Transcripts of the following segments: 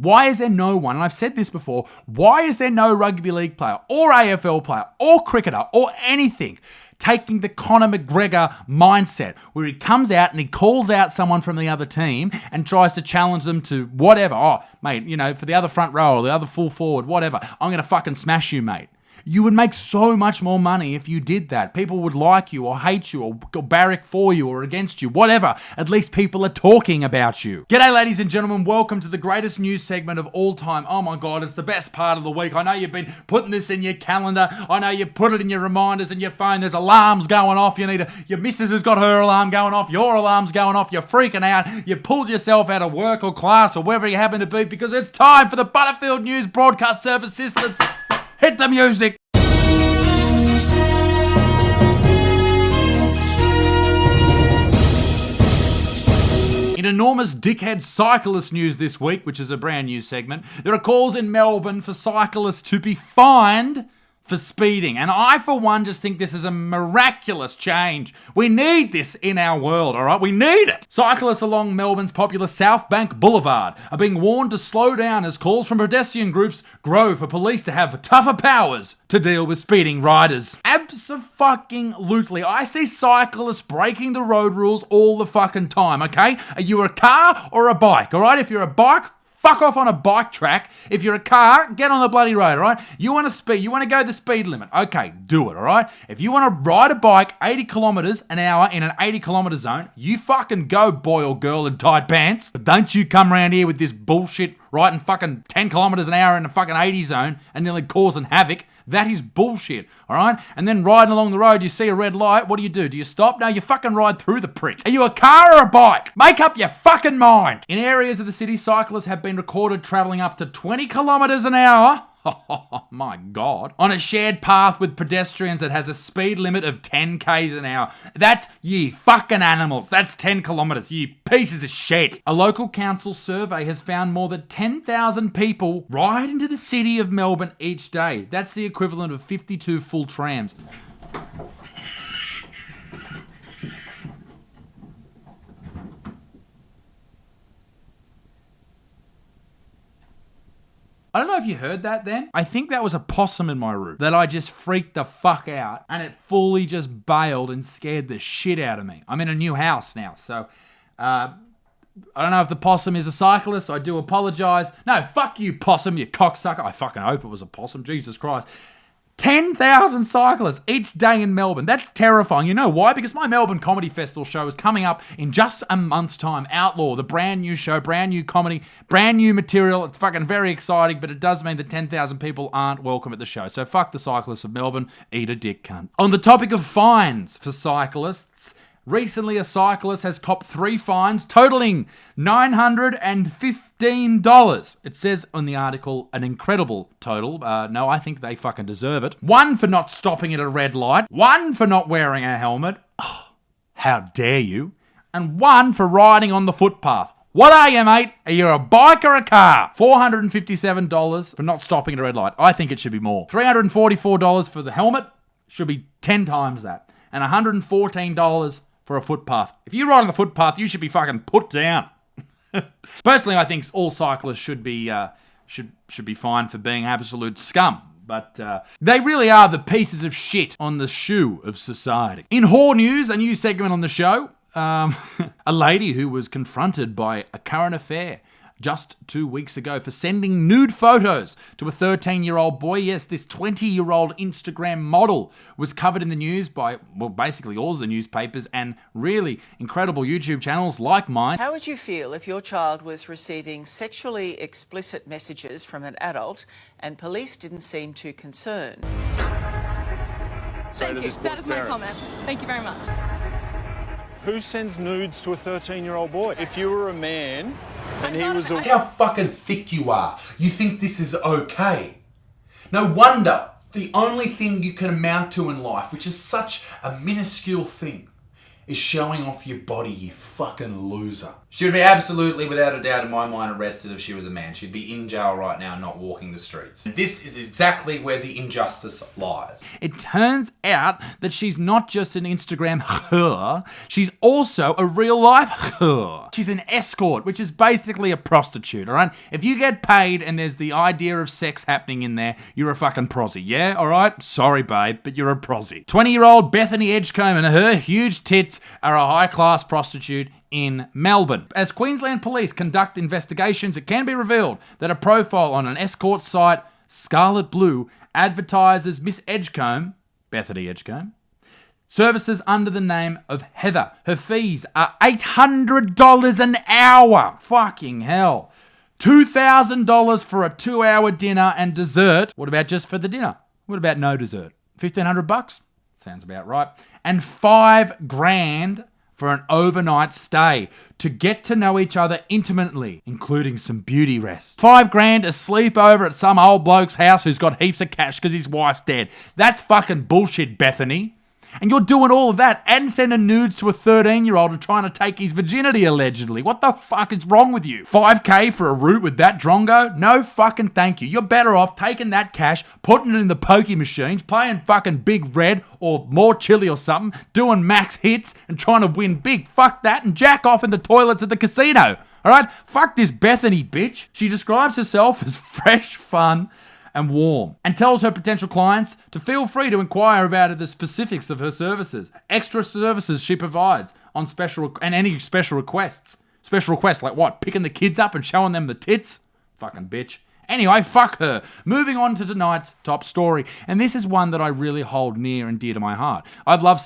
Why is there no one, and I've said this before, why is there no rugby league player or AFL player or cricketer or anything taking the Conor McGregor mindset where he comes out and he calls out someone from the other team and tries to challenge them to whatever. Oh, mate, for the other front row or the other full forward, whatever. I'm going to fucking smash you, mate. You would make so much more money if you did that. People would like you or hate you or barrack for you or against you, whatever. At least people are talking about you. G'day, ladies and gentlemen. Welcome to the greatest news segment of all time. Oh my God, it's the best part of the week. I know you've been putting this in your calendar. I know you put it in your reminders in your phone. There's alarms going off. Your missus has got her alarm going off. Your alarm's going off. You're freaking out. You pulled yourself out of work or class or wherever you happen to be because it's time for the Butterfield News Broadcast Service Assistance. Hit the music. In enormous dickhead cyclist news this week, which is a brand new segment, there are calls in Melbourne for cyclists to be fined for speeding. And I, for one, just think this is a miraculous change. We need this in our world, all right? We need it. Cyclists along Melbourne's popular South Bank Boulevard are being warned to slow down as calls from pedestrian groups grow for police to have tougher powers to deal with speeding riders. Abso-fucking-lutely. I see cyclists breaking the road rules all the fucking time, okay? Are you a car or a bike, all right? If you're a bike, fuck off on a bike track. If you're a car, get on the bloody road, all right? You want to speed, you want to go the speed limit. Okay, do it, all right? If you want to ride a bike 80 kilometers an hour in an 80 kilometer zone, you fucking go, boy or girl in tight pants. But don't you come around here with this bullshit riding fucking 10 kilometers an hour in a fucking 80 zone and nearly causing havoc. That is bullshit, all right? And then riding along the road, you see a red light. What do? Do you stop? No, you fucking ride through the prick. Are you a car or a bike? Make up your fucking mind. In areas of the city, cyclists have been recorded travelling up to 20 kilometres an hour. Oh my God. On a shared path with pedestrians that has a speed limit of 10 k's an hour. That's ye fucking animals. That's 10 kilometres, ye pieces of shit. A local council survey has found more than 10,000 people ride into the city of Melbourne each day. That's the equivalent of 52 full trams. I don't know if you heard that then. I think that was a possum in my room that I just freaked the fuck out and it fully just bailed and scared the shit out of me. I'm in a new house now, so I don't know if the possum is a cyclist. I do apologise. No, fuck you, possum, you cocksucker. I fucking hope it was a possum. Jesus Christ. 10,000 cyclists each day in Melbourne. That's terrifying. You know why? Because my Melbourne Comedy Festival show is coming up in just a month's time. Outlaw, the brand new show, brand new comedy, brand new material. It's fucking very exciting, but it does mean that 10,000 people aren't welcome at the show. So fuck the cyclists of Melbourne. Eat a dick, cunt. On the topic of fines for cyclists, recently a cyclist has copped 3 fines totaling $915. It says on the article, an incredible total. No, I think they fucking deserve it. 1 for not stopping at a red light. 1 for not wearing a helmet. Oh, how dare you? And 1 for riding on the footpath. What are you, mate? Are you a bike or a car? $457 for not stopping at a red light. I think it should be more. $344 for the helmet. Should be 10 times that. And $114 for a footpath. If you ride on the footpath, you should be fucking put down. Personally, I think all cyclists should be fined for being absolute scum. But they really are the pieces of shit on the shoe of society. In whore news, a new segment on the show, a lady who was confronted by a current affair just 2 weeks ago for sending nude photos to a 13-year-old boy. Yes, this 20-year-old Instagram model was covered in the news by, well, basically all of the newspapers and really incredible YouTube channels like mine. How would you feel if your child was receiving sexually explicit messages from an adult and police didn't seem too concerned? Thank you. That is my comment. Thank you very much. Who sends nudes to a 13-year-old boy? If you were a man and he was a... Look how fucking thick you are. You think this is okay. No wonder the only thing you can amount to in life, which is such a minuscule thing, is showing off your body, you fucking loser. She would be absolutely, without a doubt in my mind, arrested if she was a man. She'd be in jail right now, not walking the streets. This is exactly where the injustice lies. It turns out that she's not just an Instagram her, she's also a real life her. She's an escort, which is basically a prostitute, alright? If you get paid and there's the idea of sex happening in there, you're a fucking prosy, yeah? Alright? Sorry, babe, but you're a prosy. 20-year-old Bethany Edgecombe and her huge tits are a high-class prostitute in Melbourne. As Queensland Police conduct investigations, it can be revealed that a profile on an escort site, Scarlet Blue, advertises Miss Edgecombe, Bethany Edgecombe, services under the name of Heather. Her fees are $800 an hour. Fucking hell. $2,000 for a 2-hour dinner and dessert. What about just for the dinner? What about no dessert? $1,500? Sounds about right. And $5,000 for an overnight stay to get to know each other intimately, including some beauty rest. $5,000 a sleepover at some old bloke's house who's got heaps of cash because his wife's dead. That's fucking bullshit, Bethany. And you're doing all of that and sending nudes to a 13-year-old and trying to take his virginity, allegedly. What the fuck is wrong with you? $5,000 for a root with that drongo? No fucking thank you. You're better off taking that cash, putting it in the pokey machines, playing fucking Big Red or More Chili or something, doing max hits and trying to win big. Fuck that and jack off in the toilets at the casino. Alright? Fuck this Bethany bitch. She describes herself as fresh, fun, and warm, and tells her potential clients to feel free to inquire about the specifics of her services, extra services she provides on any special requests. Special requests like what? Picking the kids up and showing them the tits? Fucking bitch. Anyway, fuck her. Moving on to tonight's top story, and this is one that I really hold near and dear to my heart. I've loved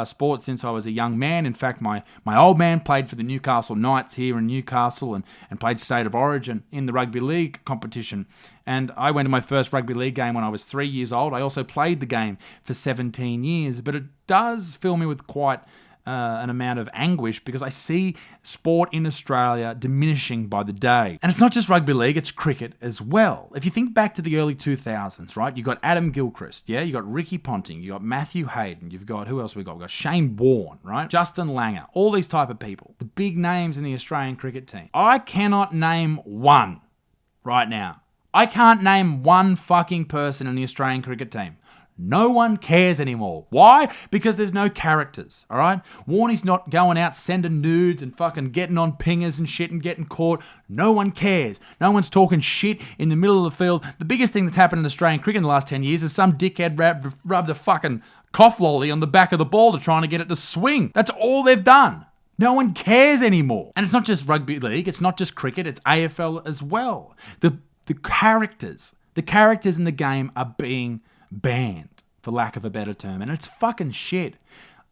sports since I was a young man. In fact, my old man played for the Newcastle Knights here in Newcastle and played State of Origin in the rugby league competition. And I went to my first rugby league game when I was 3 years old. I also played the game for 17 years. But it does fill me with quite an amount of anguish because I see sport in Australia diminishing by the day. And it's not just rugby league, it's cricket as well. If you think back to the early 2000s, right, you got Adam Gilchrist, yeah, you got Ricky Ponting, you got Matthew Hayden, you've got, who else we got? We've got Shane Warne, right, Justin Langer, all these type of people, the big names in the Australian cricket team. I cannot name one right now. I can't name one fucking person in the Australian cricket team. No one cares anymore. Why? Because there's no characters, all right? Warnie's not going out sending nudes and fucking getting on pingers and shit and getting caught. No one cares. No one's talking shit in the middle of the field. The biggest thing that's happened in Australian cricket in the last 10 years is some dickhead rubbed a fucking cough lolly on the back of the ball to trying to get it to swing. That's all they've done. No one cares anymore. And it's not just rugby league. It's not just cricket. It's AFL as well. The characters in the game are being banned, for lack of a better term, and it's fucking shit.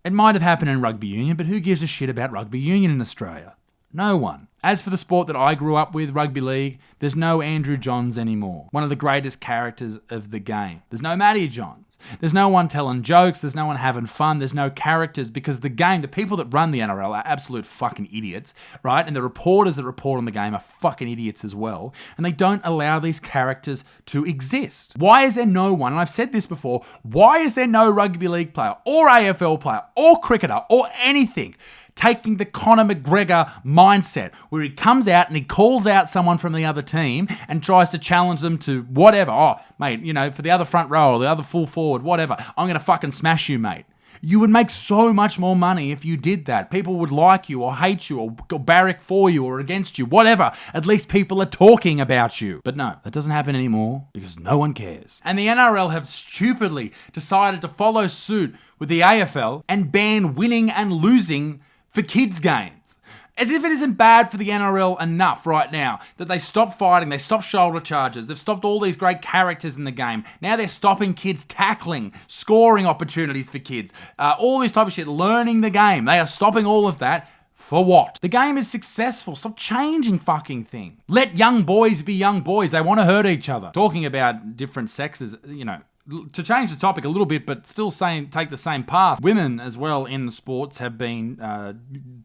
It might have happened in rugby union, but who gives a shit about rugby union in Australia? No one. As for the sport that I grew up with, rugby league, there's no Andrew Johns anymore, one of the greatest characters of the game. There's no Matty Johns. There's no one telling jokes, there's no one having fun, there's no characters, because the game, the people that run the NRL are absolute fucking idiots, right? And the reporters that report on the game are fucking idiots as well, and they don't allow these characters to exist. Why is there no one, and I've said this before, why is there no rugby league player, or AFL player, or cricketer, or anything taking the Conor McGregor mindset where he comes out and he calls out someone from the other team and tries to challenge them to whatever. Oh, mate, you know, for the other front row or the other full forward, whatever. I'm going to fucking smash you, mate. You would make so much more money if you did that. People would like you or hate you or barrack for you or against you, whatever. At least people are talking about you. But no, that doesn't happen anymore because no one cares. And the NRL have stupidly decided to follow suit with the AFL and ban winning and losing for kids' games. As if it isn't bad for the NRL enough right now that they stop fighting, they stop shoulder charges, they've stopped all these great characters in the game. Now they're stopping kids tackling, scoring opportunities for kids, all this type of shit, learning the game. They are stopping all of that. For what? The game is successful. Stop changing fucking things. Let young boys be young boys. They want to hurt each other. Talking about different sexes, you know, to change the topic a little bit, but still take the same path. Women as well in the sports have been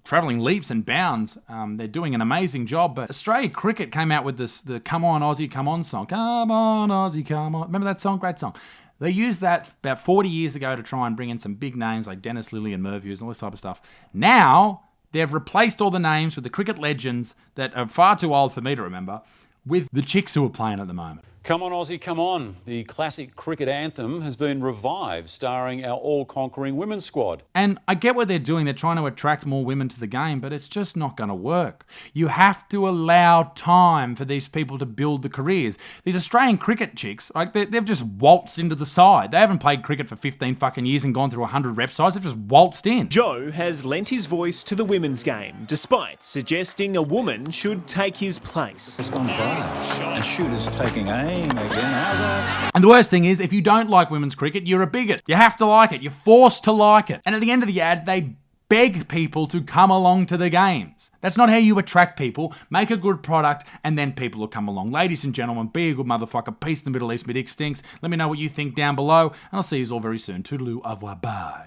travelling leaps and bounds. They're doing an amazing job. But Australia Cricket came out with the Come On Aussie, Come On song. Come on Aussie, come on. Remember that song? Great song. They used that about 40 years ago to try and bring in some big names like Dennis Lilly and Merv Hughes and all this type of stuff. Now, they've replaced all the names with the cricket legends that are far too old for me to remember with the chicks who are playing at the moment. Come on, Aussie, come on. The classic cricket anthem has been revived, starring our all-conquering women's squad. And I get what they're doing. They're trying to attract more women to the game, but it's just not going to work. You have to allow time for these people to build the careers. These Australian cricket chicks, like they've just waltzed into the side. They haven't played cricket for 15 fucking years and gone through 100 rep sides. They've just waltzed in. Joe has lent his voice to the women's game, despite suggesting a woman should take his place. It's gone by. And shooter's taking aim again. And the worst thing is, if you don't like women's cricket, you're a bigot. You have to like it. You're forced to like it. And at the end of the ad, they beg people to come along to the games. That's not how you attract people. Make a good product, and then people will come along. Ladies and gentlemen, be a good motherfucker. Peace in the Middle East. My dick stinks. Let me know what you think down below, and I'll see you all very soon. Toodaloo, au revoir, bye.